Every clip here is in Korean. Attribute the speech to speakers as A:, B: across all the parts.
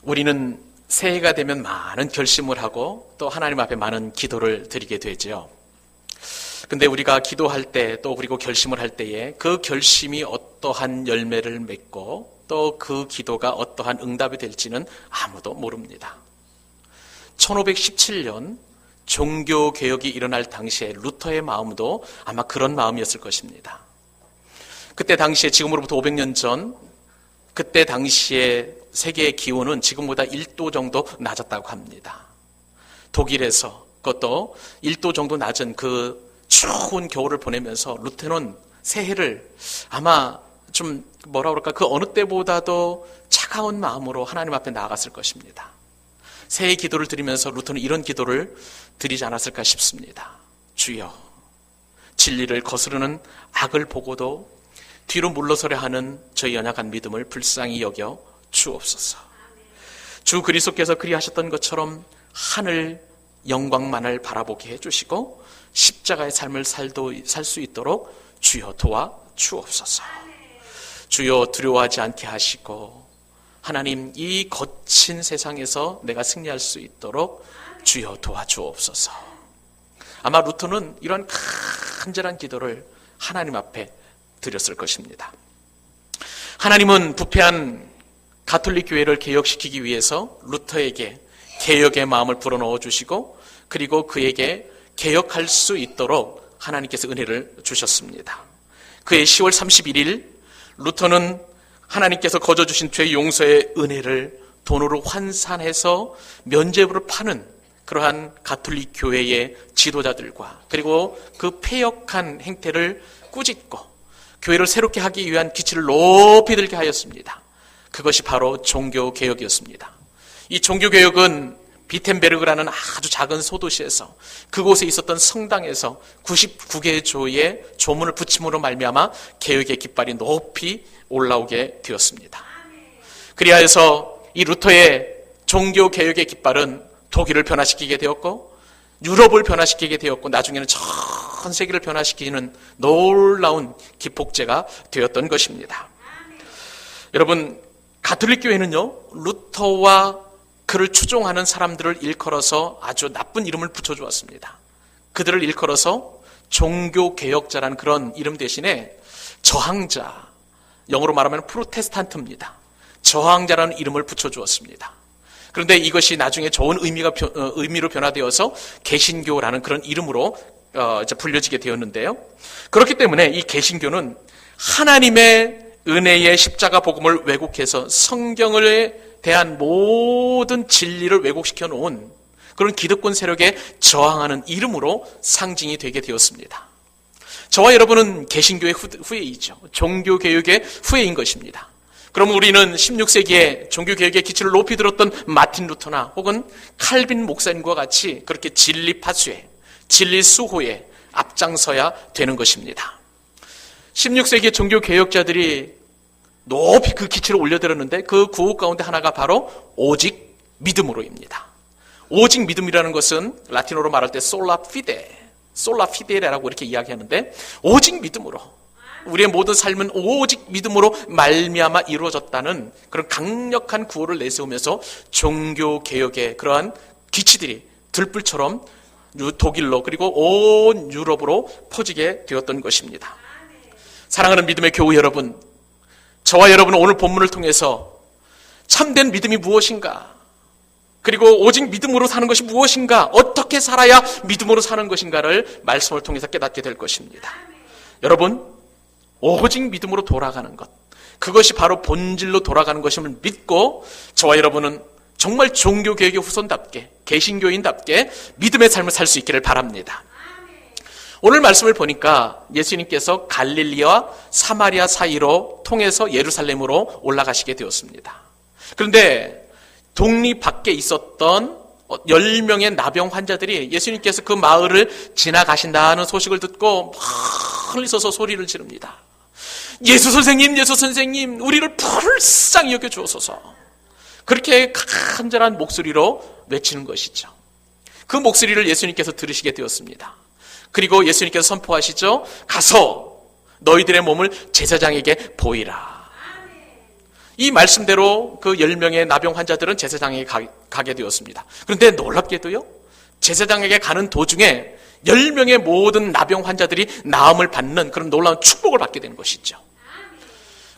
A: 우리는 새해가 되면 많은 결심을 하고 또 하나님 앞에 많은 기도를 드리게 되죠. 근데 우리가 기도할 때 또 그리고 결심을 할 때에 그 결심이 어떠한 열매를 맺고 또 그 기도가 어떠한 응답이 될지는 아무도 모릅니다. 1517년 종교개혁이 일어날 당시에 루터의 마음도 아마 그런 마음이었을 것입니다. 그때 당시에 지금으로부터 500년 전 그때 당시에 세계의 기온은 지금보다 1도 정도 낮았다고 합니다. 독일에서 그것도 1도 정도 낮은 그 추운 겨울을 보내면서 루터는 새해를 아마 좀 뭐라 그럴까 그 어느 때보다도 차가운 마음으로 하나님 앞에 나아갔을 것입니다. 새해 기도를 드리면서 루터는 이런 기도를 드리지 않았을까 싶습니다. 주여, 진리를 거스르는 악을 보고도 뒤로 물러서려 하는 저희 연약한 믿음을 불쌍히 여겨 주옵소서. 주 그리스도께서 그리하셨던 것처럼 하늘 영광만을 바라보게 해주시고 십자가의 삶을 살 수 있도록 주여 도와 주옵소서. 주여 두려워하지 않게 하시고 하나님 이 거친 세상에서 내가 승리할 수 있도록 주여 도와주옵소서. 아마 루터는 이런 간절한 기도를 하나님 앞에 드렸을 것입니다. 하나님은 부패한 가톨릭 교회를 개혁시키기 위해서 루터에게 개혁의 마음을 불어넣어 주시고 그리고 그에게 개혁할 수 있도록 하나님께서 은혜를 주셨습니다. 그해 10월 31일 루터는 하나님께서 거저 주신 죄 용서의 은혜를 돈으로 환산해서 면죄부를 파는 그러한 가톨릭 교회의 지도자들과 그리고 그 패역한 행태를 꾸짖고 교회를 새롭게 하기 위한 기치를 높이 들게 하였습니다. 그것이 바로 종교개혁이었습니다. 이 종교개혁은 비텐베르그라는 아주 작은 소도시에서 그곳에 있었던 성당에서 99개의 조의 조문을 붙임으로 말미암아 개혁의 깃발이 높이 올라오게 되었습니다. 그리하여서 이 루터의 종교개혁의 깃발은 독일을 변화시키게 되었고 유럽을 변화시키게 되었고 나중에는 전 세계를 변화시키는 놀라운 기폭제가 되었던 것입니다. 여러분, 가톨릭 교회는요 루터와 그를 추종하는 사람들을 일컬어서 아주 나쁜 이름을 붙여주었습니다. 그들을 일컬어서 종교개혁자라는 그런 이름 대신에 저항자, 영어로 말하면 프로테스탄트입니다. 저항자라는 이름을 붙여주었습니다. 그런데 이것이 나중에 좋은 의미로 변화되어서 개신교라는 그런 이름으로 불려지게 되었는데요. 그렇기 때문에 이 개신교는 하나님의 은혜의 십자가 복음을 왜곡해서 성경을 대한 모든 진리를 왜곡시켜 놓은 그런 기득권 세력에 저항하는 이름으로 상징이 되게 되었습니다. 저와 여러분은 개신교의 후예이죠. 종교개혁의 후예인 것입니다. 그럼 우리는 16세기에 종교개혁의 기치를 높이 들었던 마틴 루터나 혹은 칼빈 목사님과 같이 그렇게 진리 파수에, 진리 수호에 앞장서야 되는 것입니다. 16세기의 종교개혁자들이 높이 그 기치를 올려들었는데 그 구호 가운데 하나가 바로 오직 믿음으로입니다. 오직 믿음이라는 것은 라틴어로 말할 때 솔라피데라고 이렇게 이야기하는데 오직 믿음으로 우리의 모든 삶은 오직 믿음으로 말미암아 이루어졌다는 그런 강력한 구호를 내세우면서 종교개혁의 그러한 기치들이 들불처럼 독일로 그리고 온 유럽으로 퍼지게 되었던 것입니다. 사랑하는 믿음의 교우 여러분, 저와 여러분은 오늘 본문을 통해서 참된 믿음이 무엇인가, 그리고 오직 믿음으로 사는 것이 무엇인가, 어떻게 살아야 믿음으로 사는 것인가를 말씀을 통해서 깨닫게 될 것입니다. 여러분, 오직 믿음으로 돌아가는 것, 그것이 바로 본질로 돌아가는 것임을 믿고 저와 여러분은 정말 종교개혁의 후손답게, 개신교인답게 믿음의 삶을 살 수 있기를 바랍니다. 오늘 말씀을 보니까 예수님께서 갈릴리와 사마리아 사이로 통해서 예루살렘으로 올라가시게 되었습니다. 그런데 동리 밖에 있었던 10명의 나병 환자들이 예수님께서 그 마을을 지나가신다는 소식을 듣고 멀리 서서 소리를 지릅니다. 예수 선생님, 예수 선생님, 우리를 불쌍히 여겨 주옵소서. 그렇게 간절한 목소리로 외치는 것이죠. 그 목소리를 예수님께서 들으시게 되었습니다. 그리고 예수님께서 선포하시죠. 가서 너희들의 몸을 제사장에게 보이라. 이 말씀대로 그 10명의 나병 환자들은 제사장에게 가게 되었습니다. 그런데 놀랍게도요, 제사장에게 가는 도중에 10명의 모든 나병 환자들이 나음을 받는 그런 놀라운 축복을 받게 되는 것이죠.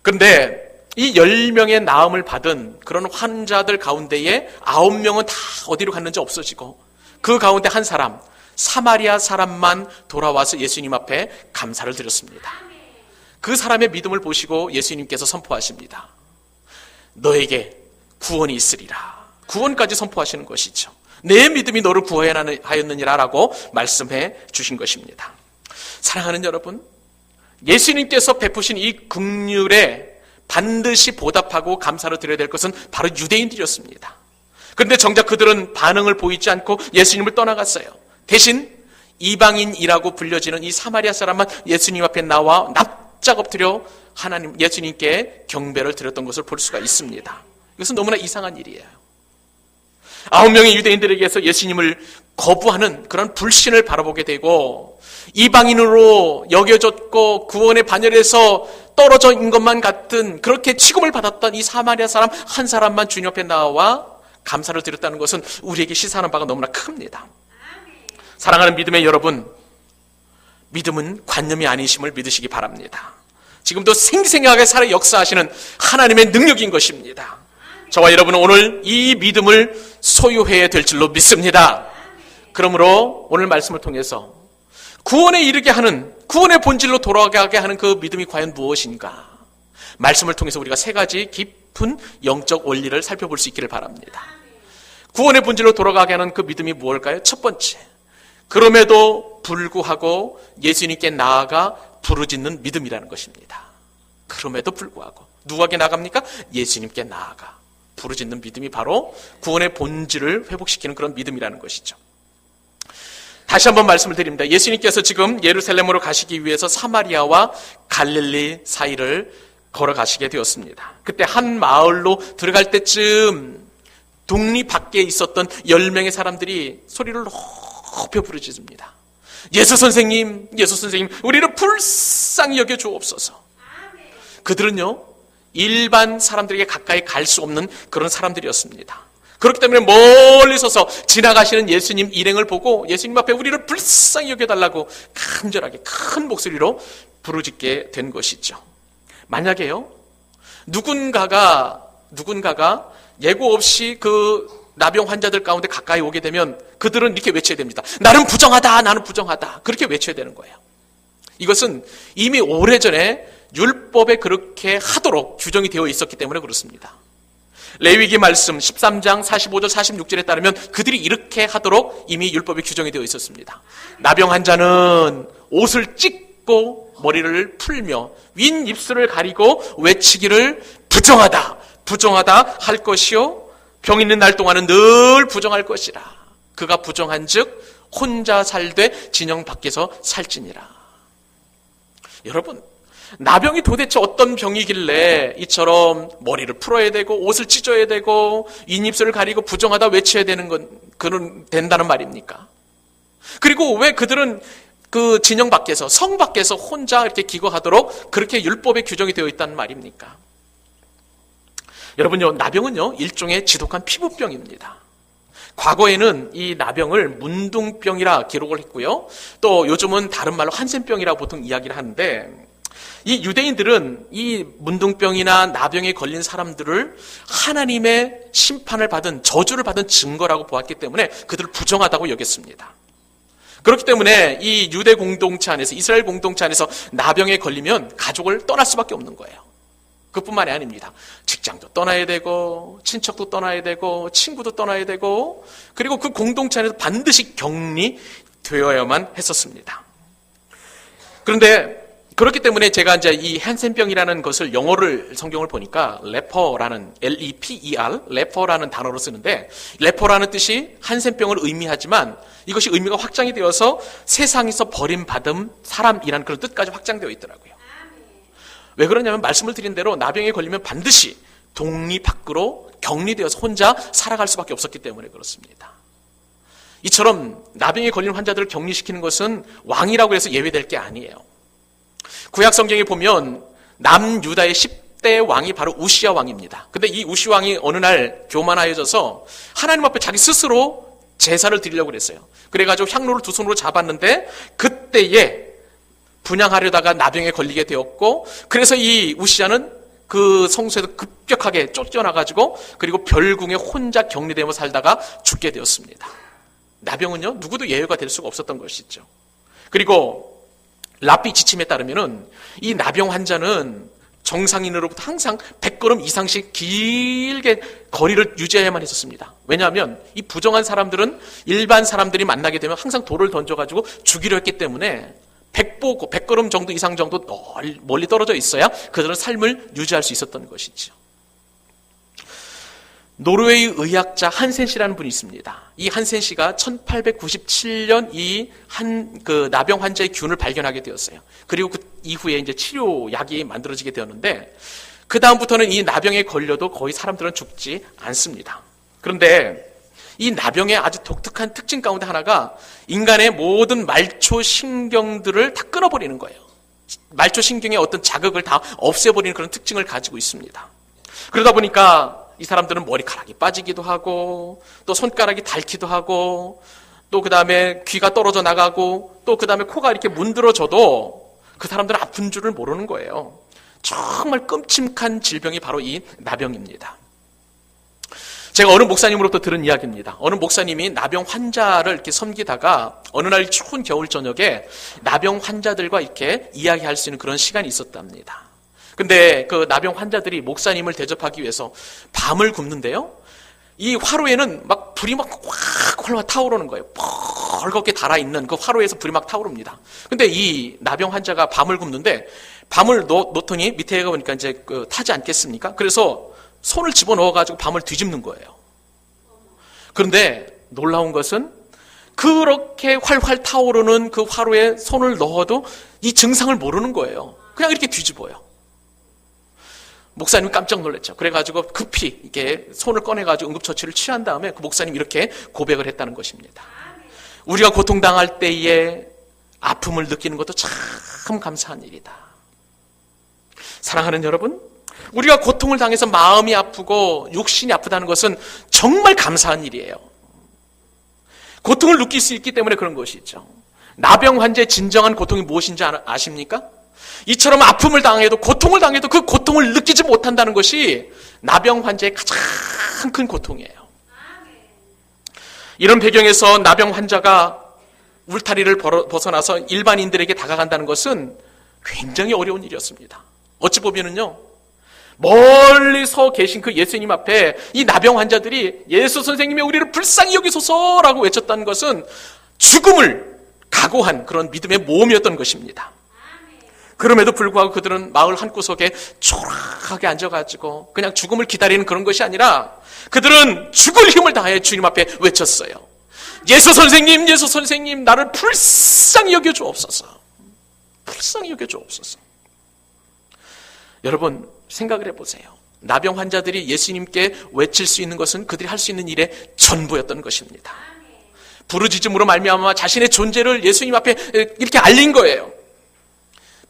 A: 그런데 이 10명의 나음을 받은 그런 환자들 가운데에 9명은 다 어디로 갔는지 없어지고, 그 가운데 한 사람, 사마리아 사람만 돌아와서 예수님 앞에 감사를 드렸습니다. 그 사람의 믿음을 보시고 예수님께서 선포하십니다. 너에게 구원이 있으리라. 구원까지 선포하시는 것이죠. 내 믿음이 너를 구원하였느니라 라고 말씀해 주신 것입니다. 사랑하는 여러분, 예수님께서 베푸신 이 긍휼에 반드시 보답하고 감사를 드려야 될 것은 바로 유대인들이었습니다. 그런데 정작 그들은 반응을 보이지 않고 예수님을 떠나갔어요. 대신 이방인이라고 불려지는 이 사마리아 사람만 예수님 앞에 나와 납작 엎드려 하나님, 예수님께 경배를 드렸던 것을 볼 수가 있습니다. 이것은 너무나 이상한 일이에요. 9명의 유대인들에게서 예수님을 거부하는 그런 불신을 바라보게 되고, 이방인으로 여겨졌고 구원의 반열에서 떨어져 있는 것만 같은 그렇게 취급을 받았던 이 사마리아 사람 한 사람만 주님 앞에 나와 감사를 드렸다는 것은 우리에게 시사하는 바가 너무나 큽니다. 사랑하는 믿음의 여러분, 믿음은 관념이 아니심을 믿으시기 바랍니다. 지금도 생생하게 살아 역사하시는 하나님의 능력인 것입니다. 저와 여러분은 오늘 이 믿음을 소유해야 될 줄로 믿습니다. 그러므로 오늘 말씀을 통해서 구원에 이르게 하는, 구원의 본질로 돌아가게 하는 그 믿음이 과연 무엇인가? 말씀을 통해서 우리가 세 가지 깊은 영적 원리를 살펴볼 수 있기를 바랍니다. 구원의 본질로 돌아가게 하는 그 믿음이 무엇일까요? 첫 번째, 그럼에도 불구하고 예수님께 나아가 부르짖는 믿음이라는 것입니다. 그럼에도 불구하고 누구에게 나갑니까? 예수님께 나아가 부르짖는 믿음이 바로 구원의 본질을 회복시키는 그런 믿음이라는 것이죠. 다시 한번 말씀을 드립니다. 예수님께서 지금 예루살렘으로 가시기 위해서 사마리아와 갈릴리 사이를 걸어가시게 되었습니다. 그때 한 마을로 들어갈 때쯤 동리 밖에 있었던 10명의 사람들이 소리를 높여 부르짖습니다. 예수 선생님, 예수 선생님, 우리를 불쌍히 여겨 주옵소서. 그들은요, 일반 사람들에게 가까이 갈 수 없는 그런 사람들이었습니다. 그렇기 때문에 멀리 서서 지나가시는 예수님 일행을 보고 예수님 앞에 우리를 불쌍히 여겨달라고 간절하게 큰 목소리로 부르짖게 된 것이죠. 만약에요, 누군가가 예고 없이 그 나병 환자들 가운데 가까이 오게 되면 그들은 이렇게 외쳐야 됩니다. 나는 부정하다, 나는 부정하다. 그렇게 외쳐야 되는 거예요. 이것은 이미 오래전에 율법에 그렇게 하도록 규정이 되어 있었기 때문에 그렇습니다. 레위기 말씀 13장 45절 46절에 따르면 그들이 이렇게 하도록 이미 율법에 규정이 되어 있었습니다. 나병 환자는 옷을 찢고 머리를 풀며 윈 입술을 가리고 외치기를 부정하다, 부정하다 할 것이요, 병 있는 날 동안은 늘 부정할 것이라. 그가 부정한 즉 혼자 살되 진영 밖에서 살지니라. 여러분, 나병이 도대체 어떤 병이길래 이처럼 머리를 풀어야 되고 옷을 찢어야 되고 윗입술을 가리고 부정하다 외쳐야 되는 그런 된다는 말입니까? 그리고 왜 그들은 그 진영 밖에서, 성 밖에서 혼자 이렇게 기거하도록 그렇게 율법에 규정이 되어 있다는 말입니까? 여러분요, 나병은요, 일종의 지독한 피부병입니다. 과거에는 이 나병을 문둥병이라 기록을 했고요, 또 요즘은 다른 말로 한센병이라고 보통 이야기를 하는데, 이 유대인들은 이 문둥병이나 나병에 걸린 사람들을 하나님의 심판을 받은, 저주를 받은 증거라고 보았기 때문에 그들을 부정하다고 여겼습니다. 그렇기 때문에 이 유대 공동체 안에서, 이스라엘 공동체 안에서 나병에 걸리면 가족을 떠날 수밖에 없는 거예요. 그뿐만이 아닙니다. 직장도 떠나야 되고, 친척도 떠나야 되고, 친구도 떠나야 되고, 그리고 그 공동체 안에서 반드시 격리되어야만 했었습니다. 그런데 그렇기 때문에 제가 이제 이 한센병이라는 것을 영어를 성경을 보니까 레퍼라는 L-E-P-E-R, 레퍼라는 단어로 쓰는데, 레퍼라는 뜻이 한센병을 의미하지만 이것이 의미가 확장이 되어서 세상에서 버림받은 사람이라는 그런 뜻까지 확장되어 있더라고요. 왜 그러냐면 말씀을 드린 대로 나병에 걸리면 반드시 동리 밖으로 격리되어서 혼자 살아갈 수밖에 없었기 때문에 그렇습니다. 이처럼 나병에 걸린 환자들을 격리시키는 것은 왕이라고 해서 예외될 게 아니에요. 구약 성경에 보면 남유다의 그때 왕이 바로 우시야 왕입니다. 근데 이 우시야 왕이 어느 날 교만하여져서 하나님 앞에 자기 스스로 제사를 드리려고 그랬어요. 그래가지고 향로를 두 손으로 잡았는데 그때에 분향하려다가 나병에 걸리게 되었고, 그래서 이 우시야는 그 성소에서 급격하게 쫓겨나가지고 그리고 별궁에 혼자 격리되며 살다가 죽게 되었습니다. 나병은요, 누구도 예외가 될 수가 없었던 것이죠. 그리고 랍비 지침에 따르면은 이 나병 환자는 정상인으로부터 항상 100걸음 이상씩 길게 거리를 유지해야만 했었습니다. 왜냐하면 이 부정한 사람들은 일반 사람들이 만나게 되면 항상 돌을 던져가지고 죽이려 했기 때문에 100걸음 정도 이상 정도 멀리 떨어져 있어야 그들은 삶을 유지할 수 있었던 것이죠. 노르웨이 의학자 한센 씨라는 분이 있습니다. 이 한센 씨가 1897년 그 나병 환자의 균을 발견하게 되었어요. 그리고 그 이후에 이제 치료약이 만들어지게 되었는데, 그 다음부터는 이 나병에 걸려도 거의 사람들은 죽지 않습니다. 그런데 이 나병의 아주 독특한 특징 가운데 하나가 인간의 모든 말초 신경들을 다 끊어버리는 거예요. 말초 신경의 어떤 자극을 다 없애버리는 그런 특징을 가지고 있습니다. 그러다 보니까 이 사람들은 머리카락이 빠지기도 하고, 또 손가락이 닳기도 하고, 또 그 다음에 귀가 떨어져 나가고, 또 그 다음에 코가 이렇게 문드러져도 그 사람들은 아픈 줄을 모르는 거예요. 정말 끔찍한 질병이 바로 이 나병입니다. 제가 어느 목사님으로부터 들은 이야기입니다. 어느 목사님이 나병 환자를 이렇게 섬기다가 어느 날 추운 겨울 저녁에 나병 환자들과 이렇게 이야기할 수 있는 그런 시간이 있었답니다. 근데 그 나병 환자들이 목사님을 대접하기 위해서 밤을 굽는데요, 이 화로에는 막 불이 막 확 타오르는 거예요. 벌겋게 달아있는 그 화로에서 불이 막 타오릅니다. 근데 이 나병 환자가 밤을 굽는데, 밤을 놓더니 밑에 가보니까 이제 타지 않겠습니까? 그래서 손을 집어넣어가지고 밤을 뒤집는 거예요. 그런데 놀라운 것은 그렇게 활활 타오르는 그 화로에 손을 넣어도 이 증상을 모르는 거예요. 그냥 이렇게 뒤집어요. 목사님이 깜짝 놀랐죠. 그래가지고 급히 이렇게 손을 꺼내가지고 응급처치를 취한 다음에 그 목사님이 이렇게 고백을 했다는 것입니다. 우리가 고통당할 때에 아픔을 느끼는 것도 참 감사한 일이다. 사랑하는 여러분, 우리가 고통을 당해서 마음이 아프고 육신이 아프다는 것은 정말 감사한 일이에요. 고통을 느낄 수 있기 때문에 그런 것이죠. 나병 환자의 진정한 고통이 무엇인지 아십니까? 이처럼 아픔을 당해도, 고통을 당해도 그 고통을 느끼지 못한다는 것이 나병 환자의 가장 큰 고통이에요. 이런 배경에서 나병 환자가 울타리를 벗어나서 일반인들에게 다가간다는 것은 굉장히 어려운 일이었습니다. 어찌 보면은요, 멀리서 계신 그 예수님 앞에 이 나병 환자들이 예수 선생님이 우리를 불쌍히 여기소서라고 외쳤다는 것은 죽음을 각오한 그런 믿음의 모험이었던 것입니다. 그럼에도 불구하고 그들은 마을 한구석에 초라하게 앉아가지고 그냥 죽음을 기다리는 그런 것이 아니라 그들은 죽을 힘을 다해 주님 앞에 외쳤어요. 예수 선생님, 예수 선생님, 나를 불쌍히 여겨주옵소서. 불쌍히 여겨주옵소서. 여러분, 생각을 해보세요. 나병 환자들이 예수님께 외칠 수 있는 것은 그들이 할 수 있는 일의 전부였던 것입니다. 부르짖음으로 말미암아 자신의 존재를 예수님 앞에 이렇게 알린 거예요.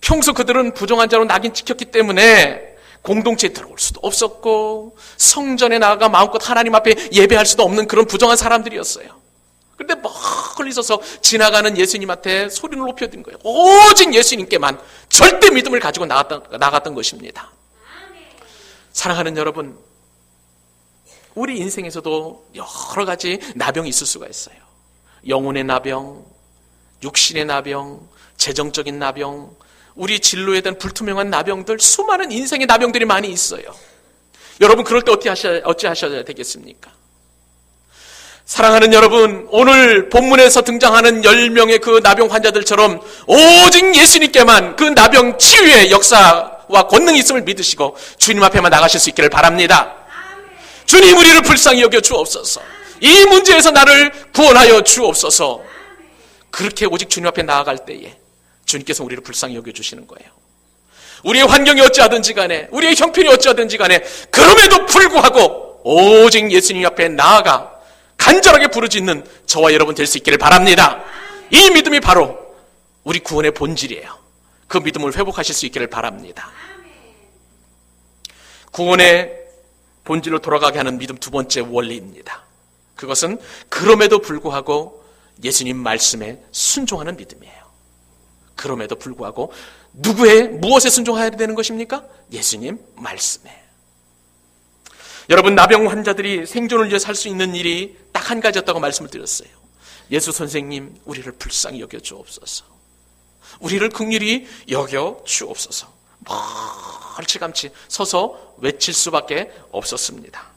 A: 평소 그들은 부정한 자로 낙인 찍혔기 때문에 공동체에 들어올 수도 없었고 성전에 나아가 마음껏 하나님 앞에 예배할 수도 없는 그런 부정한 사람들이었어요. 그런데 멀리 서서 지나가는 예수님한테 소리를 높여든 거예요. 오직 예수님께만 절대 믿음을 가지고 나갔던 것입니다. 사랑하는 여러분, 우리 인생에서도 여러 가지 나병이 있을 수가 있어요. 영혼의 나병, 육신의 나병, 재정적인 나병, 우리 진로에 대한 불투명한 나병들, 수많은 인생의 나병들이 많이 있어요. 여러분, 그럴 때 어찌 하셔야 되겠습니까? 사랑하는 여러분, 오늘 본문에서 등장하는 10명의 그 나병 환자들처럼 오직 예수님께만 그 나병 치유의 역사와 권능이 있음을 믿으시고 주님 앞에만 나가실 수 있기를 바랍니다. 주님, 우리를 불쌍히 여겨 주옵소서. 이 문제에서 나를 구원하여 주옵소서. 그렇게 오직 주님 앞에 나아갈 때에 주님께서 우리를 불쌍히 여겨주시는 거예요. 우리의 환경이 어찌하든지 간에, 우리의 형편이 어찌하든지 간에, 그럼에도 불구하고 오직 예수님 앞에 나아가 간절하게 부르짖는 저와 여러분 될 수 있기를 바랍니다. 이 믿음이 바로 우리 구원의 본질이에요. 그 믿음을 회복하실 수 있기를 바랍니다. 구원의 본질로 돌아가게 하는 믿음 두 번째 원리입니다. 그것은 그럼에도 불구하고 예수님 말씀에 순종하는 믿음이에요. 그럼에도 불구하고 무엇에 순종해야 되는 것입니까? 예수님 말씀에. 여러분, 나병 환자들이 생존을 위해 살 수 있는 일이 딱 한 가지였다고 말씀을 드렸어요. 예수 선생님, 우리를 불쌍히 여겨 주옵소서. 우리를 긍휼히 여겨 주옵소서. 멀찌감치 서서 외칠 수밖에 없었습니다.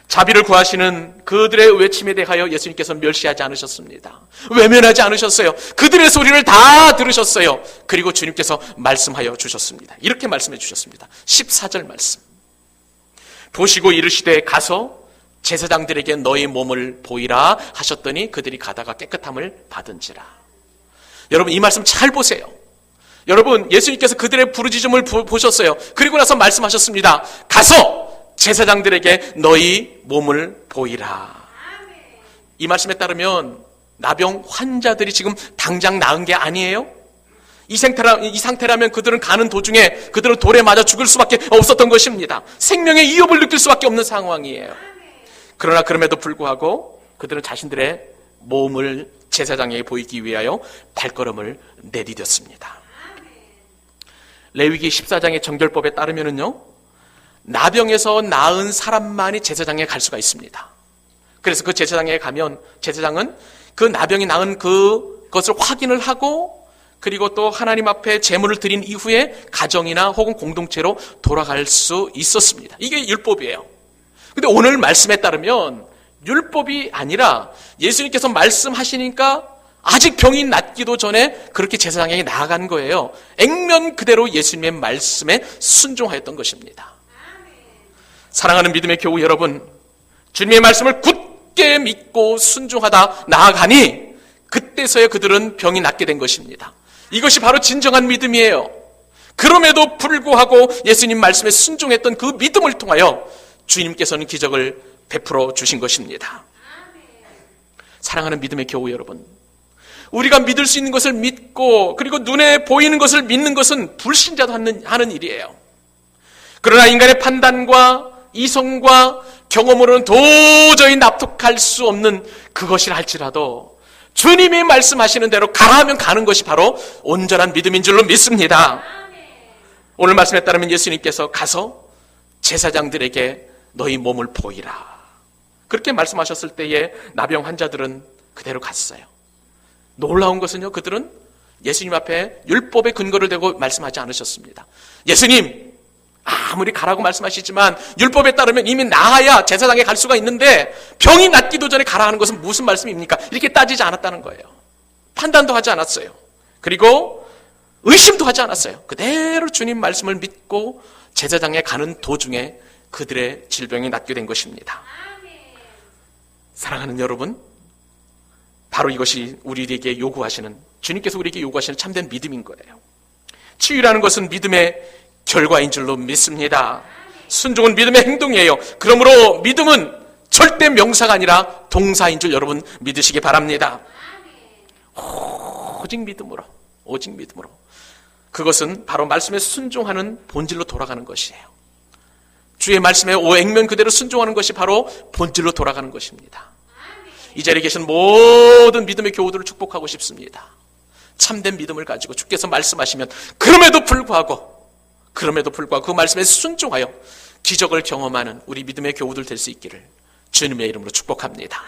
A: 자비를 구하시는 그들의 외침에 대하여 예수님께서 멸시하지 않으셨습니다. 외면하지 않으셨어요. 그들의 소리를 다 들으셨어요. 그리고 주님께서 말씀하여 주셨습니다. 이렇게 말씀해 주셨습니다. 14절 말씀. 보시고 이르시되 가서 제사장들에게 너희 몸을 보이라 하셨더니 그들이 가다가 깨끗함을 받은지라. 여러분, 이 말씀 잘 보세요. 여러분, 예수님께서 그들의 부르짖음을 보셨어요. 그리고 나서 말씀하셨습니다. 가서 제사장들에게 너희 몸을 보이라. 이 말씀에 따르면 나병 환자들이 지금 당장 나은 게 아니에요. 이 상태라면 그들은 가는 도중에 그들은 돌에 맞아 죽을 수밖에 없었던 것입니다. 생명의 위협을 느낄 수밖에 없는 상황이에요. 그러나 그럼에도 불구하고 그들은 자신들의 몸을 제사장에게 보이기 위하여 발걸음을 내디뎠습니다. 레위기 14장의 정결법에 따르면요, 나병에서 나은 사람만이 제사장에 갈 수가 있습니다. 그래서 그 제사장에 가면 제사장은 그 나병이 나은 그것을 확인을 하고 그리고 또 하나님 앞에 제물을 드린 이후에 가정이나 혹은 공동체로 돌아갈 수 있었습니다. 이게 율법이에요. 근데 오늘 말씀에 따르면 율법이 아니라 예수님께서 말씀하시니까 아직 병이 낫기도 전에 그렇게 제사장에게 나아간 거예요. 액면 그대로 예수님의 말씀에 순종하였던 것입니다. 사랑하는 믿음의 교우 여러분, 주님의 말씀을 굳게 믿고 순종하다 나아가니 그때서야 그들은 병이 낫게 된 것입니다. 이것이 바로 진정한 믿음이에요. 그럼에도 불구하고 예수님 말씀에 순종했던 그 믿음을 통하여 주님께서는 기적을 베풀어 주신 것입니다. 사랑하는 믿음의 교우 여러분, 우리가 믿을 수 있는 것을 믿고 그리고 눈에 보이는 것을 믿는 것은 불신자도 하는 일이에요. 그러나 인간의 판단과 이성과 경험으로는 도저히 납득할 수 없는 그것이라 할지라도 주님이 말씀하시는 대로 가라 하면 가는 것이 바로 온전한 믿음인 줄로 믿습니다. 오늘 말씀에 따르면 예수님께서 가서 제사장들에게 너희 몸을 보이라, 그렇게 말씀하셨을 때에 나병 환자들은 그대로 갔어요. 놀라운 것은요, 그들은 예수님 앞에 율법의 근거를 대고 말씀하지 않으셨습니다. 예수님, 아무리 가라고 말씀하시지만 율법에 따르면 이미 나아야 제사장에 갈 수가 있는데 병이 낫기도 전에 가라 하는 것은 무슨 말씀입니까? 이렇게 따지지 않았다는 거예요. 판단도 하지 않았어요. 그리고 의심도 하지 않았어요. 그대로 주님 말씀을 믿고 제사장에 가는 도중에 그들의 질병이 낫게 된 것입니다. 사랑하는 여러분, 바로 이것이 우리에게 요구하시는, 주님께서 우리에게 요구하시는 참된 믿음인 거예요. 치유라는 것은 믿음의 결과인 줄로 믿습니다. 순종은 믿음의 행동이에요. 그러므로 믿음은 절대 명사가 아니라 동사인 줄 여러분 믿으시기 바랍니다. 오직 믿음으로, 오직 믿음으로. 그것은 바로 말씀에 순종하는 본질로 돌아가는 것이에요. 주의 말씀에 액면 그대로 순종하는 것이 바로 본질로 돌아가는 것입니다. 이 자리에 계신 모든 믿음의 교우들을 축복하고 싶습니다. 참된 믿음을 가지고 주께서 말씀하시면 그럼에도 불구하고 그 말씀에 순종하여 기적을 경험하는 우리 믿음의 교우들 될 수 있기를 주님의 이름으로 축복합니다.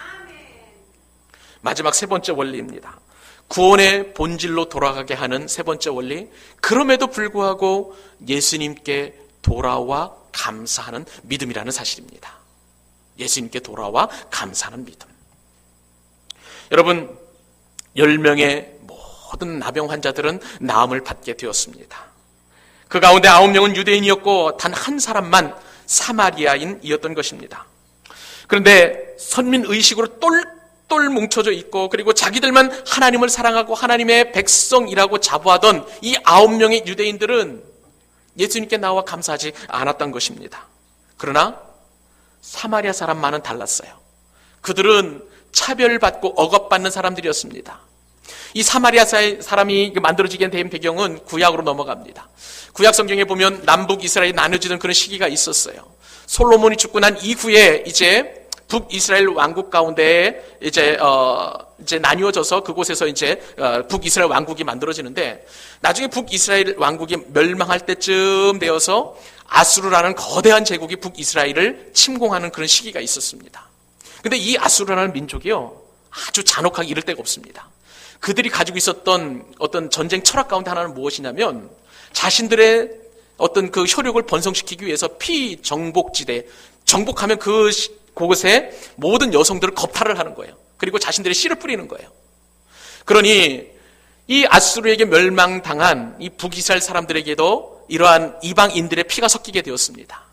A: 마지막 세 번째 원리입니다. 구원의 본질로 돌아가게 하는 세 번째 원리, 그럼에도 불구하고 예수님께 돌아와 감사하는 믿음이라는 사실입니다. 예수님께 돌아와 감사하는 믿음. 여러분, 10명의 모든 나병 환자들은 나음을 받게 되었습니다. 그 가운데 9명은 유대인이었고 단 한 사람만 사마리아인이었던 것입니다. 그런데 선민의식으로 똘똘 뭉쳐져 있고 그리고 자기들만 하나님을 사랑하고 하나님의 백성이라고 자부하던 이 9명의 유대인들은 예수님께 나와 감사하지 않았던 것입니다. 그러나 사마리아 사람만은 달랐어요. 그들은 차별받고 억압받는 사람들이었습니다. 이 사마리아 사람이 만들어지게 된 배경은 구약으로 넘어갑니다. 구약 성경에 보면 남북 이스라엘이 나눠지던 그런 시기가 있었어요. 솔로몬이 죽고 난 이후에 이제 북이스라엘 왕국 가운데 이제 나뉘어져서 그곳에서 이제 북이스라엘 왕국이 만들어지는데, 나중에 북이스라엘 왕국이 멸망할 때쯤 되어서 아수르라는 거대한 제국이 북이스라엘을 침공하는 그런 시기가 있었습니다. 근데 이 아수르라는 민족이요, 아주 잔혹하게 이를 데가 없습니다. 그들이 가지고 있었던 어떤 전쟁 철학 가운데 하나는 무엇이냐면, 자신들의 어떤 그 효력을 번성시키기 위해서 피정복지대, 정복하면 그곳에 모든 여성들을 겁탈을 하는 거예요. 그리고 자신들의 씨를 뿌리는 거예요. 그러니 이 아수르에게 멸망당한 이 북이스라엘 사람들에게도 이러한 이방인들의 피가 섞이게 되었습니다.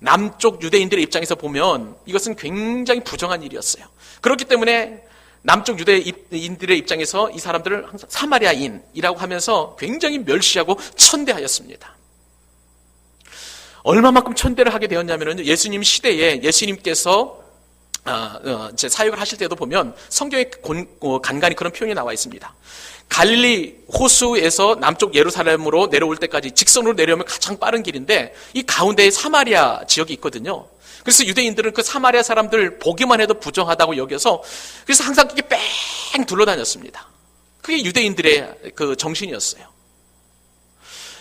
A: 남쪽 유대인들의 입장에서 보면 이것은 굉장히 부정한 일이었어요. 그렇기 때문에 남쪽 유대인들의 입장에서 이 사람들을 항상 사마리아인이라고 하면서 굉장히 멸시하고 천대하였습니다. 얼마만큼 천대를 하게 되었냐면, 예수님 시대에 예수님께서 제 사역을 하실 때도 보면 성경에 간간히 그런 표현이 나와 있습니다. 갈릴리 호수에서 남쪽 예루살렘으로 내려올 때까지 직선으로 내려오면 가장 빠른 길인데, 이 가운데에 사마리아 지역이 있거든요. 그래서 유대인들은 그 사마리아 사람들 보기만 해도 부정하다고 여겨서 그래서 항상 그게 뺑 둘러다녔습니다. 그게 유대인들의 그 정신이었어요.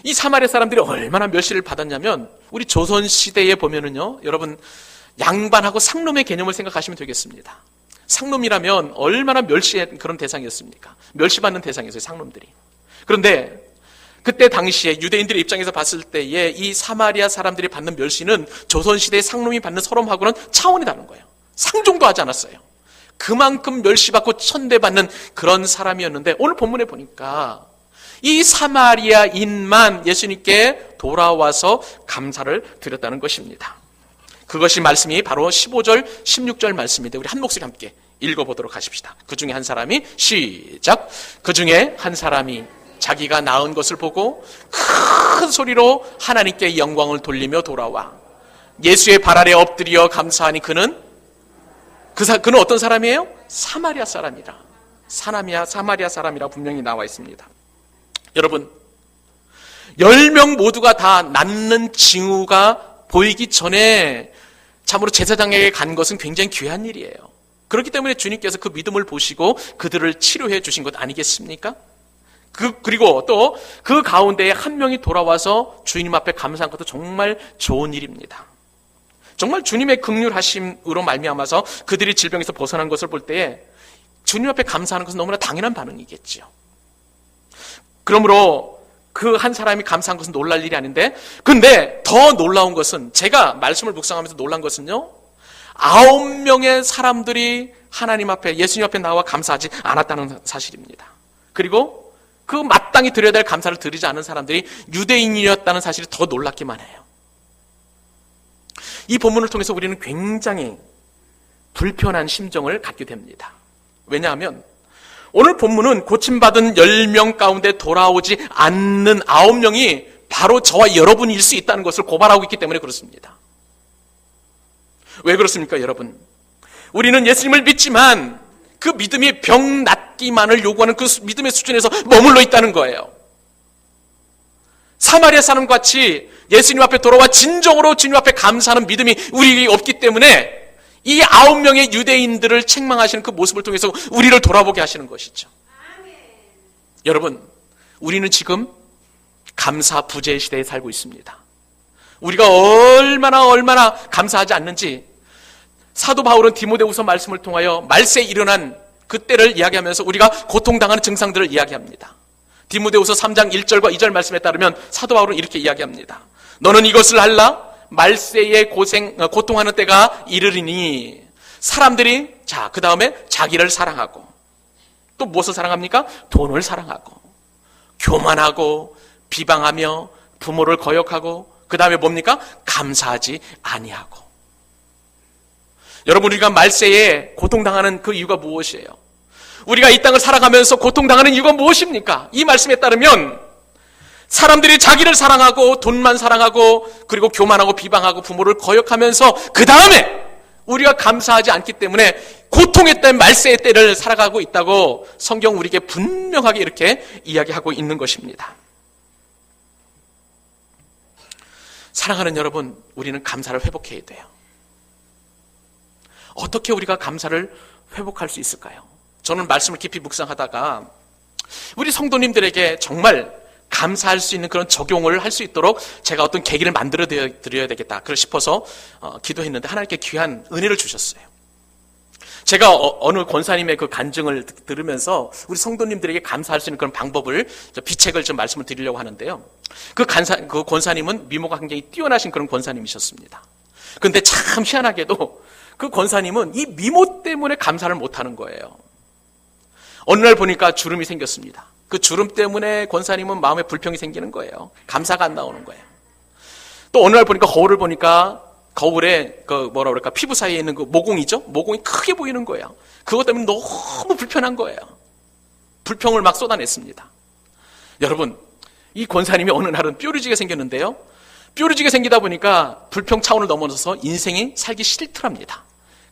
A: 이 사마리아 사람들이 얼마나 멸시를 받았냐면, 우리 조선시대에 보면은요, 여러분, 양반하고 상놈의 개념을 생각하시면 되겠습니다. 상놈이라면 얼마나 멸시의 그런 대상이었습니까? 멸시받는 대상이었어요, 상놈들이. 그런데 그때 당시에 유대인들의 입장에서 봤을 때에 이 사마리아 사람들이 받는 멸시는 조선시대의 상놈이 받는 서름하고는 차원이 다른 거예요. 상종도 하지 않았어요. 그만큼 멸시받고 천대받는 그런 사람이었는데, 오늘 본문에 보니까 이 사마리아인만 예수님께 돌아와서 감사를 드렸다는 것입니다. 그것이 말씀이 바로 15절, 16절 말씀인데, 우리 한 목소리 함께 읽어보도록 하십시다. 그 중에 한 사람이, 시작. 그 중에 한 사람이 자기가 낳은 것을 보고 큰 소리로 하나님께 영광을 돌리며 돌아와 예수의 발 아래 엎드려 감사하니 그는 어떤 사람이에요? 사마리아 사람이라. 사마리아 사람이라 분명히 나와 있습니다. 여러분, 10명 모두가 다 낫는 징후가 보이기 전에 참으로 제사장에게 간 것은 굉장히 귀한 일이에요. 그렇기 때문에 주님께서 그 믿음을 보시고 그들을 치료해 주신 것 아니겠습니까? 그리고 또 그 가운데에 한 명이 돌아와서 주님 앞에 감사한 것도 정말 좋은 일입니다. 정말 주님의 긍휼하심으로 말미암아서 그들이 질병에서 벗어난 것을 볼 때에 주님 앞에 감사하는 것은 너무나 당연한 반응이겠지요. 그러므로 그 한 사람이 감사한 것은 놀랄 일이 아닌데, 근데 더 놀라운 것은, 제가 말씀을 묵상하면서 놀란 것은요, 9명의 사람들이 하나님 앞에, 예수님 앞에 나와 감사하지 않았다는 사실입니다. 그리고 그 마땅히 드려야 될 감사를 드리지 않은 사람들이 유대인이었다는 사실이 더 놀랍기만 해요. 이 본문을 통해서 우리는 굉장히 불편한 심정을 갖게 됩니다. 왜냐하면 오늘 본문은 고침받은 10명 가운데 돌아오지 않는 9명이 바로 저와 여러분일 수 있다는 것을 고발하고 있기 때문에 그렇습니다. 왜 그렇습니까, 여러분? 우리는 예수님을 믿지만 그 믿음이 병 낫기만을 요구하는 그 믿음의 수준에서 머물러 있다는 거예요. 사마리아 사람 같이 예수님 앞에 돌아와 진정으로 주님 앞에 감사하는 믿음이 우리에게 없기 때문에 이 9명의 유대인들을 책망하시는 그 모습을 통해서 우리를 돌아보게 하시는 것이죠. 여러분, 우리는 지금 감사 부재의 시대에 살고 있습니다. 우리가 얼마나 감사하지 않는지 사도 바울은 디모데후서 말씀을 통하여 말세에 일어난 그때를 이야기하면서 우리가 고통당하는 증상들을 이야기합니다. 디모데후서 3장 1절과 2절 말씀에 따르면 사도 바울은 이렇게 이야기합니다. 너는 이것을 알라? 말세에 고통하는 때가 이르리니 사람들이 그 다음에 자기를 사랑하고 또 무엇을 사랑합니까? 돈을 사랑하고 교만하고 비방하며 부모를 거역하고 그 다음에 뭡니까? 감사하지 아니하고. 여러분, 우리가 말세에 고통당하는 그 이유가 무엇이에요? 우리가 이 땅을 살아가면서 고통당하는 이유가 무엇입니까? 이 말씀에 따르면 사람들이 자기를 사랑하고 돈만 사랑하고 그리고 교만하고 비방하고 부모를 거역하면서 그 다음에 우리가 감사하지 않기 때문에 고통의 때, 말세의 때를 살아가고 있다고 성경 우리에게 분명하게 이렇게 이야기하고 있는 것입니다. 사랑하는 여러분, 우리는 감사를 회복해야 돼요. 어떻게 우리가 감사를 회복할 수 있을까요? 저는 말씀을 깊이 묵상하다가 우리 성도님들에게 정말 감사할 수 있는 그런 적용을 할 수 있도록 제가 어떤 계기를 만들어 드려야 되겠다 싶어서 기도했는데 하나님께 귀한 은혜를 주셨어요. 제가 어느 권사님의 그 간증을 들으면서 우리 성도님들에게 감사할 수 있는 그런 방법을, 비책을 좀 말씀을 드리려고 하는데요. 그 권사님은 미모가 굉장히 뛰어나신 그런 권사님이셨습니다. 그런데 참 희한하게도 그 권사님은 이 미모 때문에 감사를 못하는 거예요. 어느 날 보니까 주름이 생겼습니다. 그 주름 때문에 권사님은 마음에 불평이 생기는 거예요. 감사가 안 나오는 거예요. 또 어느 날 보니까 거울을 보니까 거울에 피부 사이에 있는 그 모공이죠? 모공이 크게 보이는 거예요. 그것 때문에 너무 불편한 거예요. 불평을 막 쏟아냈습니다. 여러분, 이 권사님이 어느 날은 뾰루지가 생겼는데요. 뾰루지가 생기다 보니까 불평 차원을 넘어서서 인생이 살기 싫더랍니다.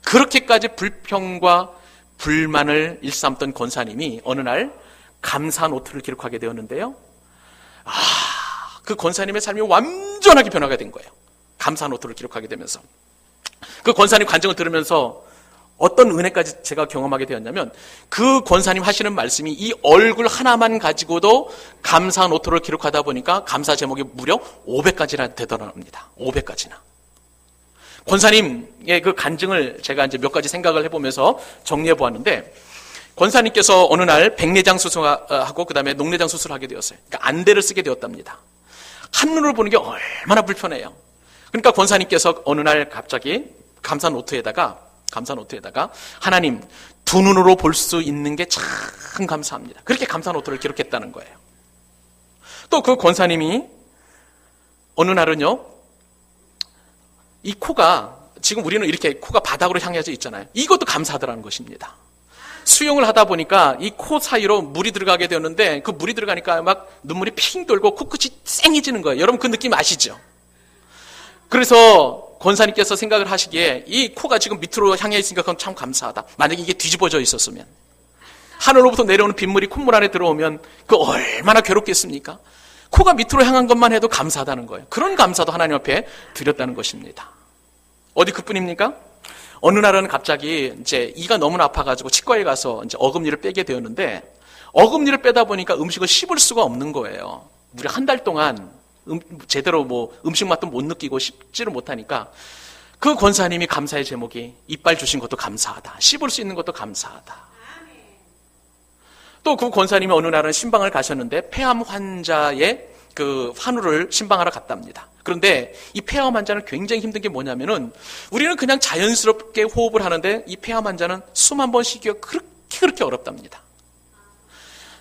A: 그렇게까지 불평과 불만을 일삼던 권사님이 어느 날 감사 노트를 기록하게 되었는데요. 그 권사님의 삶이 완전하게 변화가 된 거예요. 감사 노트를 기록하게 되면서. 그 권사님 간증을 들으면서 어떤 은혜까지 제가 경험하게 되었냐면, 그 권사님 하시는 말씀이 이 얼굴 하나만 가지고도 감사 노트를 기록하다 보니까 감사 제목이 무려 500가지나 되더랍니다. 500가지나. 권사님의 그 간증을 제가 이제 몇 가지 생각을 해보면서 정리해 보았는데, 권사님께서 어느 날 백내장 수술하고 그 다음에 녹내장 수술을 하게 되었어요. 그러니까 안대를 쓰게 되었답니다. 한눈으로 보는 게 얼마나 불편해요. 그러니까 권사님께서 어느 날 갑자기 감사 노트에다가 하나님, 두 눈으로 볼 수 있는 게 참 감사합니다. 그렇게 감사 노트를 기록했다는 거예요. 또 그 권사님이 어느 날은요, 이 코가, 지금 우리는 이렇게 코가 바닥으로 향해져 있잖아요. 이것도 감사하더라는 것입니다. 수영을 하다 보니까 이 코 사이로 물이 들어가게 되었는데, 그 물이 들어가니까 막 눈물이 핑 돌고 코끝이 쌩해지는 거예요. 여러분 그 느낌 아시죠? 그래서 권사님께서 생각을 하시기에 이 코가 지금 밑으로 향해 있으니까 그건 참 감사하다. 만약에 이게 뒤집어져 있었으면, 하늘로부터 내려오는 빗물이 콧물 안에 들어오면 그 얼마나 괴롭겠습니까? 코가 밑으로 향한 것만 해도 감사하다는 거예요. 그런 감사도 하나님 앞에 드렸다는 것입니다. 어디 그뿐입니까? 어느 날은 갑자기 이제 이가 너무나 아파가지고 치과에 가서 이제 어금니를 빼게 되었는데, 어금니를 빼다 보니까 음식을 씹을 수가 없는 거예요. 무려 한 달 동안 제대로 음식 맛도 못 느끼고 씹지를 못하니까, 그 권사님이 감사의 제목이 이빨 주신 것도 감사하다, 씹을 수 있는 것도 감사하다. 또 그 권사님이 어느 날은 신방을 가셨는데 폐암 환자의 그 환우를 신방하러 갔답니다. 그런데 이 폐암 환자는 굉장히 힘든 게 뭐냐면은, 우리는 그냥 자연스럽게 호흡을 하는데 이 폐암 환자는 숨 한 번 쉬기가 그렇게 어렵답니다.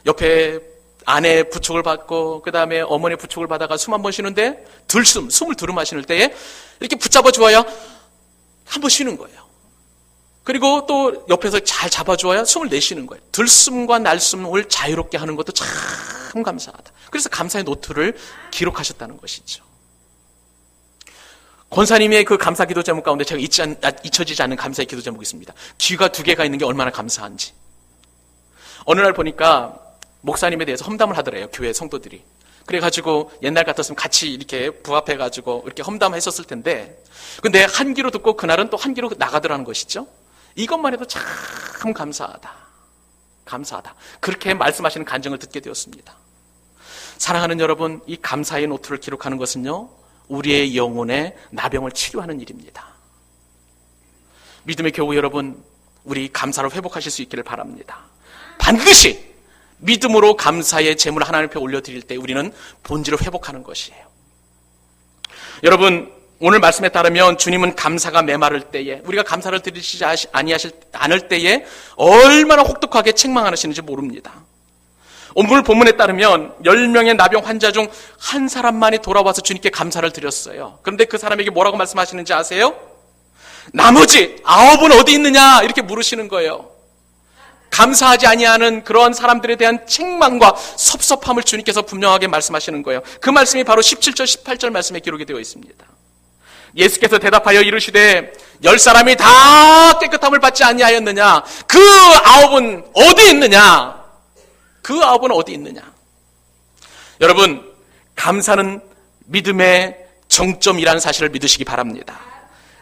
A: 옆에 아내 부축을 받고 그 다음에 어머니 부축을 받아가 숨 한 번 쉬는데 숨을 들이마시는 때에 이렇게 붙잡아 주어야 한 번 쉬는 거예요. 그리고 또 옆에서 잘 잡아주어야 숨을 내쉬는 거예요. 들숨과 날숨을 자유롭게 하는 것도 참 감사하다. 그래서 감사의 노트를 기록하셨다는 것이죠. 권사님의 그 감사 기도 제목 가운데 제가 잊혀지지 않는 감사의 기도 제목이 있습니다. 귀가 2개가 있는 게 얼마나 감사한지. 어느 날 보니까 목사님에 대해서 험담을 하더래요, 교회 성도들이. 그래가지고 옛날 같았으면 같이 이렇게 부합해가지고 이렇게 험담했었을 텐데, 근데 한 귀로 듣고 그날은 또 한 귀로 나가더라는 것이죠. 이것만 해도 참 감사하다. 감사하다. 그렇게 말씀하시는 간증을 듣게 되었습니다. 사랑하는 여러분, 이 감사의 노트를 기록하는 것은요, 우리의 영혼의 나병을 치료하는 일입니다. 믿음의 교우 여러분, 우리 감사를 회복하실 수 있기를 바랍니다. 반드시 믿음으로 감사의 제물을 하나님 앞에 올려드릴 때 우리는 본질을 회복하는 것이에요. 여러분, 오늘 말씀에 따르면 주님은 감사가 메마를 때에, 우리가 감사를 드리시지 않을 때에 얼마나 혹독하게 책망하시는지 모릅니다. 오늘 본문에 따르면 10명의 나병 환자 중 한 사람만이 돌아와서 주님께 감사를 드렸어요. 그런데 그 사람에게 뭐라고 말씀하시는지 아세요? 나머지 9은 어디 있느냐 이렇게 물으시는 거예요. 감사하지 아니하는 그러한 사람들에 대한 책망과 섭섭함을 주님께서 분명하게 말씀하시는 거예요. 그 말씀이 바로 17절 18절 말씀에 기록이 되어 있습니다. 예수께서 대답하여 이르시되 10사람이 다 깨끗함을 받지 아니하였느냐? 그 9은 어디 있느냐? 그 9은 어디 있느냐? 여러분, 감사는 믿음의 정점이라는 사실을 믿으시기 바랍니다.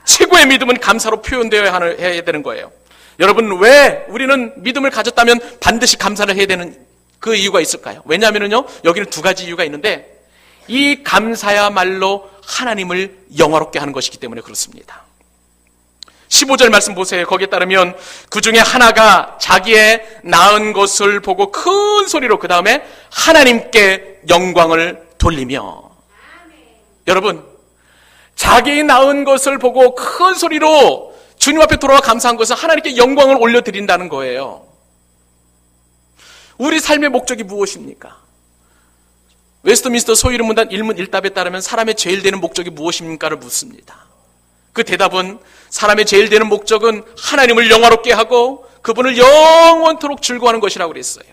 A: 최고의 믿음은 감사로 표현되어야 해야 되는 거예요. 여러분, 왜 우리는 믿음을 가졌다면 반드시 감사를 해야 되는 그 이유가 있을까요? 왜냐하면요, 여기는 두 가지 이유가 있는데, 이 감사야말로 하나님을 영화롭게 하는 것이기 때문에 그렇습니다. 15절 말씀 보세요. 거기에 따르면 그 중에 하나가 자기의 낳은 것을 보고 큰 소리로 그 다음에 하나님께 영광을 돌리며. 여러분, 자기 낳은 것을 보고 큰 소리로 주님 앞에 돌아와 감사한 것은 하나님께 영광을 올려드린다는 거예요. 우리 삶의 목적이 무엇입니까? 웨스트민스터 소위를 문단 일문일답에 따르면 사람의 제일 되는 목적이 무엇입니까를 묻습니다. 그 대답은 사람의 제일 되는 목적은 하나님을 영화롭게 하고 그분을 영원토록 즐거워하는 것이라고 그랬어요.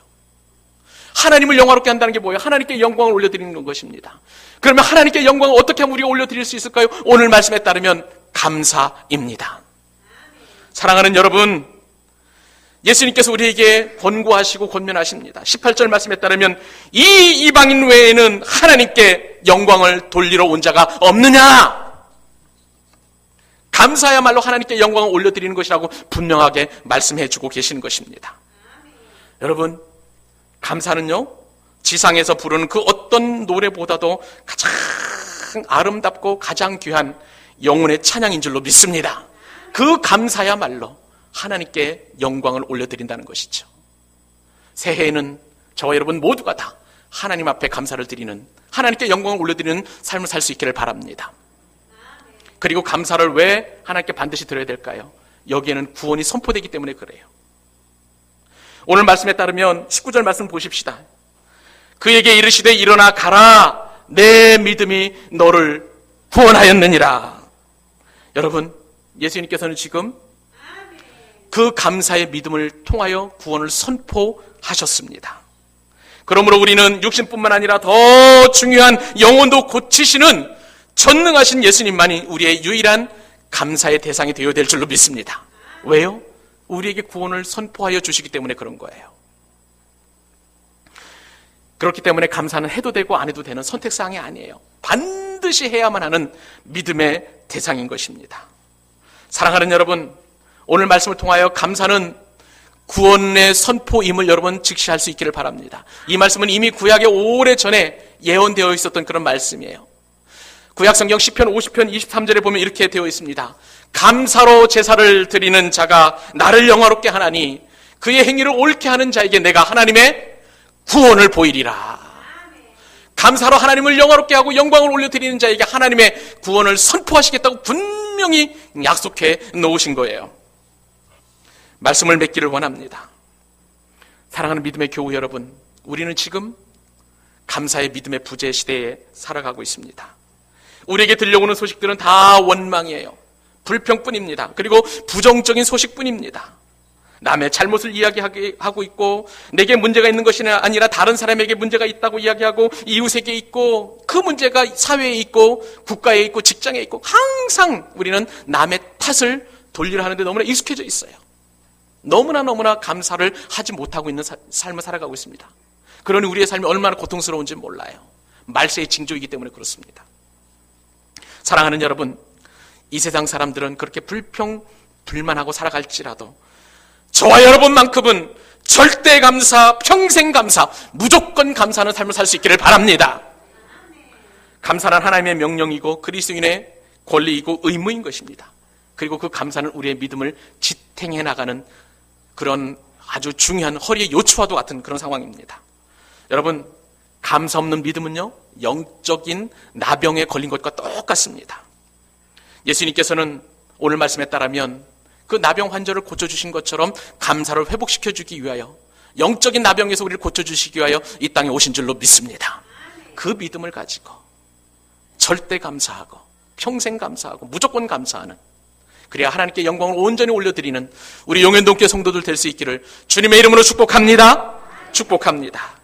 A: 하나님을 영화롭게 한다는 게 뭐예요? 하나님께 영광을 올려드리는 것입니다. 그러면 하나님께 영광을 어떻게 하면 우리가 올려드릴 수 있을까요? 오늘 말씀에 따르면 감사입니다. 사랑하는 여러분, 예수님께서 우리에게 권고하시고 권면하십니다. 18절 말씀에 따르면 이 이방인 외에는 하나님께 영광을 돌리러 온 자가 없느냐? 감사야말로 하나님께 영광을 올려드리는 것이라고 분명하게 말씀해주고 계시는 것입니다. 여러분, 감사는요, 지상에서 부르는 그 어떤 노래보다도 가장 아름답고 가장 귀한 영혼의 찬양인 줄로 믿습니다. 그 감사야말로 하나님께 영광을 올려드린다는 것이죠. 새해에는 저와 여러분 모두가 다 하나님 앞에 감사를 드리는, 하나님께 영광을 올려드리는 삶을 살 수 있기를 바랍니다. 그리고 감사를 왜 하나님께 반드시 드려야 될까요? 여기에는 구원이 선포되기 때문에 그래요. 오늘 말씀에 따르면 19절 말씀 보십시다. 그에게 이르시되 일어나 가라, 내 믿음이 너를 구원하였느니라. 여러분, 예수님께서는 지금 그 감사의 믿음을 통하여 구원을 선포하셨습니다. 그러므로 우리는 육신뿐만 아니라 더 중요한 영혼도 고치시는 전능하신 예수님만이 우리의 유일한 감사의 대상이 되어야 될 줄로 믿습니다. 왜요? 우리에게 구원을 선포하여 주시기 때문에 그런 거예요. 그렇기 때문에 감사는 해도 되고 안 해도 되는 선택사항이 아니에요. 반드시 해야만 하는 믿음의 대상인 것입니다. 사랑하는 여러분, 오늘 말씀을 통하여 감사는 구원의 선포임을 여러분 직시할 수 있기를 바랍니다. 이 말씀은 이미 구약에 오래전에 예언되어 있었던 그런 말씀이에요. 구약성경 시편 50편 23절에 보면 이렇게 되어 있습니다. 감사로 제사를 드리는 자가 나를 영화롭게 하나니 그의 행위를 옳게 하는 자에게 내가 하나님의 구원을 보이리라. 감사로 하나님을 영화롭게 하고 영광을 올려드리는 자에게 하나님의 구원을 선포하시겠다고 분명히 약속해 놓으신 거예요. 말씀을 맺기를 원합니다. 사랑하는 믿음의 교우 여러분, 우리는 지금 감사의 믿음의 부재 시대에 살아가고 있습니다. 우리에게 들려오는 소식들은 다 원망이에요. 불평뿐입니다. 그리고 부정적인 소식뿐입니다. 남의 잘못을 이야기하고 있고, 내게 문제가 있는 것이 아니라 다른 사람에게 문제가 있다고 이야기하고, 이웃에게 있고, 그 문제가 사회에 있고, 국가에 있고, 직장에 있고, 항상 우리는 남의 탓을 돌리려 하는데 너무나 익숙해져 있어요. 너무나 감사를 하지 못하고 있는 삶을 살아가고 있습니다. 그러니 우리의 삶이 얼마나 고통스러운지 몰라요. 말세의 징조이기 때문에 그렇습니다. 사랑하는 여러분, 이 세상 사람들은 그렇게 불평불만하고 살아갈지라도 저와 여러분만큼은 절대 감사, 평생 감사, 무조건 감사하는 삶을 살 수 있기를 바랍니다. 감사는 하나님의 명령이고 그리스도인의 권리이고 의무인 것입니다. 그리고 그 감사는 우리의 믿음을 지탱해 나가는 그런 아주 중요한 허리의 요추와도 같은 그런 상황입니다. 여러분, 감사 없는 믿음은요, 영적인 나병에 걸린 것과 똑같습니다. 예수님께서는 오늘 말씀에 따르면 그 나병 환자를 고쳐주신 것처럼 감사를 회복시켜주기 위하여, 영적인 나병에서 우리를 고쳐주시기 위하여 이 땅에 오신 줄로 믿습니다. 그 믿음을 가지고 절대 감사하고 평생 감사하고 무조건 감사하는, 그래야 하나님께 영광을 온전히 올려드리는 우리 용현동교회 성도들 될 수 있기를 주님의 이름으로 축복합니다. 축복합니다.